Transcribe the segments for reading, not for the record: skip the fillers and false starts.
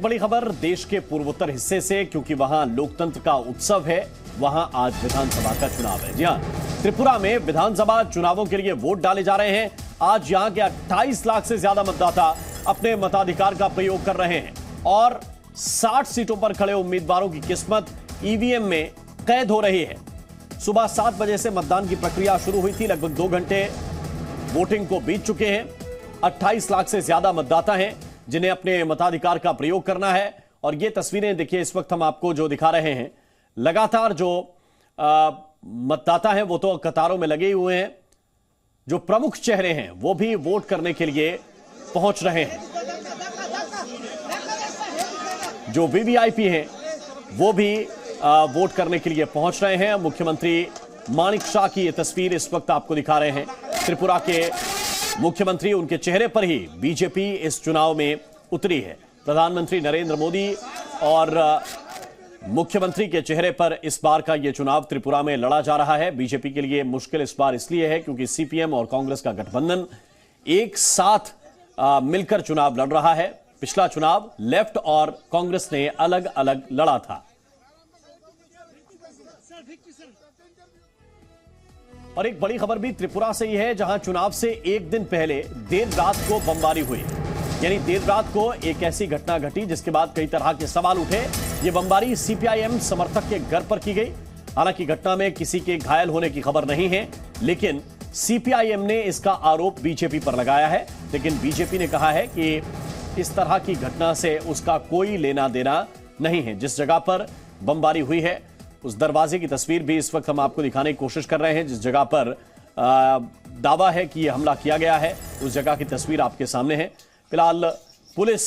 बड़ी खबर देश के पूर्वोत्तर हिस्से से, क्योंकि वहां लोकतंत्र का उत्सव है। वहां आज विधानसभा का चुनाव है। जी हां, त्रिपुरा में विधानसभा चुनावों के लिए वोट डाले जा रहे हैं। आज यहां के 28 लाख से ज्यादा मतदाता अपने मताधिकार का प्रयोग कर रहे हैं और 60 सीटों पर खड़े उम्मीदवारों की किस्मत ईवीएम में कैद हो रही है। सुबह 7 बजे से मतदान की प्रक्रिया शुरू हुई थी। लगभग 2 घंटे वोटिंग को बीत चुके हैं। 28 लाख से ज्यादा मतदाता हैं जिन्हें अपने मताधिकार का प्रयोग करना है। और ये तस्वीरें देखिए, इस वक्त हम आपको जो दिखा रहे हैं, लगातार जो मतदाता हैं वो तो कतारों में लगे हुए हैं। जो प्रमुख चेहरे हैं वो भी वोट करने के लिए पहुंच रहे हैं। जो वीवीआईपी हैं वो भी वोट करने के लिए पहुंच रहे हैं। मुख्यमंत्री माणिक शाह की ये तस्वीर इस वक्त आपको दिखा रहे हैं। त्रिपुरा के मुख्यमंत्री, उनके चेहरे पर ही बीजेपी इस चुनाव में उतरी है। प्रधानमंत्री नरेंद्र मोदी और मुख्यमंत्री के चेहरे पर इस बार का यह चुनाव त्रिपुरा में लड़ा जा रहा है। बीजेपी के लिए मुश्किल इस बार इसलिए है क्योंकि सीपीएम और कांग्रेस का गठबंधन एक साथ मिलकर चुनाव लड़ रहा है। पिछला चुनाव लेफ्ट और कांग्रेस ने अलग अलग लड़ा था। और एक बड़ी खबर भी त्रिपुरा से ही है, जहां चुनाव से एक दिन पहले देर रात को बमबारी हुई। यानी देर रात को एक ऐसी घटना घटी जिसके बाद कई तरह के सवाल उठे। ये बमबारी सीपीआईएम समर्थक के घर पर की गई। हालांकि घटना में किसी के घायल होने की खबर नहीं है, लेकिन सीपीआईएम ने इसका आरोप बीजेपी पर लगाया है। लेकिन बीजेपी ने कहा है कि इस तरह की घटना से उसका कोई लेना देना नहीं है। जिस जगह पर बमबारी हुई है उस दरवाजे की तस्वीर भी इस वक्त हम आपको दिखाने की कोशिश कर रहे हैं। जिस जगह पर दावा है कि यह हमला किया गया है, उस जगह की तस्वीर आपके सामने है। फिलहाल पुलिस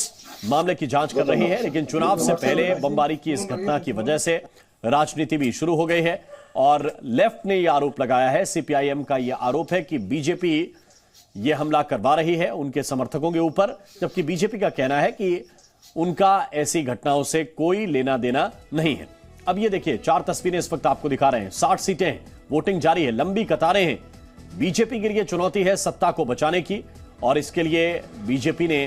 मामले की जांच कर रही है, लेकिन चुनाव से पहले बमबारी की इस घटना की वजह से राजनीति भी शुरू हो गई है। और लेफ्ट ने यह आरोप लगाया है, सीपीआईएम का यह आरोप है कि बीजेपी यह हमला करवा रही है उनके समर्थकों के ऊपर, जबकि बीजेपी का कहना है कि उनका ऐसी घटनाओं से कोई लेना देना नहीं है। अब ये देखिए, 4 तस्वीरें इस वक्त आपको दिखा रहे हैं। 60 सीटें हैं, वोटिंग जारी है, लंबी कतारें हैं। बीजेपी के लिए चुनौती है सत्ता को बचाने की, और इसके लिए बीजेपी ने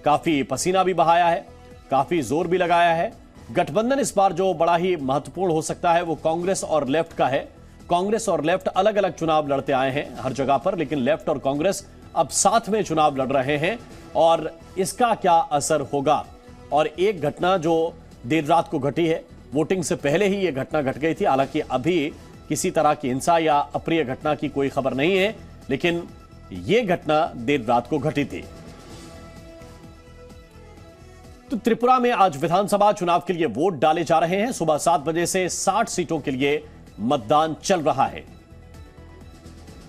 काफी पसीना भी बहाया है, काफी जोर भी लगाया है। गठबंधन इस बार जो बड़ा ही महत्वपूर्ण हो सकता है वो कांग्रेस और लेफ्ट का है। कांग्रेस और लेफ्ट अलग अलग चुनाव लड़ते आए हैं हर जगह पर, लेकिन लेफ्ट और कांग्रेस अब साथ में चुनाव लड़ रहे हैं और इसका क्या असर होगा। और एक घटना जो देर रात को घटी है, वोटिंग से पहले ही यह घटना घट गई थी। हालांकि अभी किसी तरह की हिंसा या अप्रिय घटना की कोई खबर नहीं है, लेकिन यह घटना देर रात को घटी थी। तो त्रिपुरा में आज विधानसभा चुनाव के लिए वोट डाले जा रहे हैं। सुबह 7 बजे से 60 सीटों के लिए मतदान चल रहा है।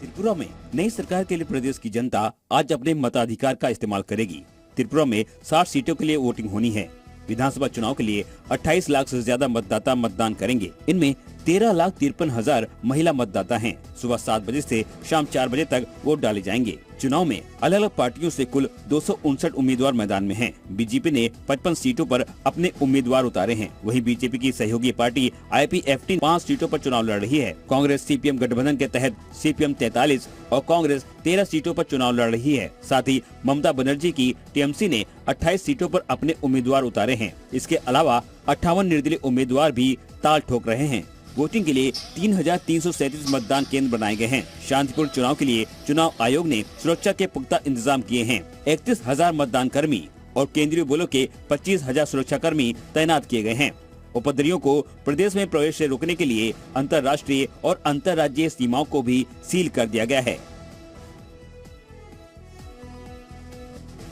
त्रिपुरा में नई सरकार के लिए प्रदेश की जनता आज अपने मताधिकार का इस्तेमाल करेगी। त्रिपुरा में 60 सीटों के लिए वोटिंग होनी है। विधानसभा चुनाव के लिए 28 लाख से ज्यादा मतदाता मतदान करेंगे। इनमें 13,53,000 महिला मतदाता हैं। सुबह 7 बजे से शाम 4 बजे तक वोट डाले जाएंगे। चुनाव में अलग अलग पार्टियों से कुल 259 उम्मीदवार मैदान में हैं। बीजेपी ने 55 सीटों पर अपने उम्मीदवार उतारे हैं। वहीं बीजेपी की सहयोगी पार्टी आईपीएफटी 5 सीटों पर चुनाव लड़ रही है। कांग्रेस सीपीएम गठबंधन के तहत सीपीएम 43 और कांग्रेस 13 सीटों पर चुनाव लड़ रही है। साथ ही ममता बनर्जी की टीएमसी ने 28 सीटों पर अपने उम्मीदवार उतारे हैं। इसके अलावा 58 निर्दलीय उम्मीदवार भी ताल ठोक रहे हैं। वोटिंग के लिए 3,337 मतदान केंद्र बनाए गए हैं। शांतिपूर्ण चुनाव के लिए चुनाव आयोग ने सुरक्षा के पुख्ता इंतजाम किए हैं। 31,000 मतदान कर्मी और केंद्रीय बलों के 25,000 सुरक्षा कर्मी तैनात किए गए हैं। उपद्रवियों को प्रदेश में प्रवेश से रोकने के लिए अंतर्राष्ट्रीय और अंतर्राज्यीय सीमाओं को भी सील कर दिया गया है।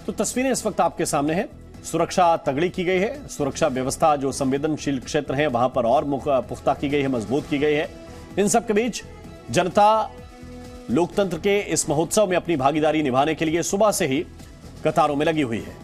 तो तस्वीरें इस वक्त आपके सामने हैं। सुरक्षा तगड़ी की गई है। सुरक्षा व्यवस्था जो संवेदनशील क्षेत्र है वहां पर और पुख्ता की गई है, मजबूत की गई है। इन सब के बीच जनता लोकतंत्र के इस महोत्सव में अपनी भागीदारी निभाने के लिए सुबह से ही कतारों में लगी हुई है।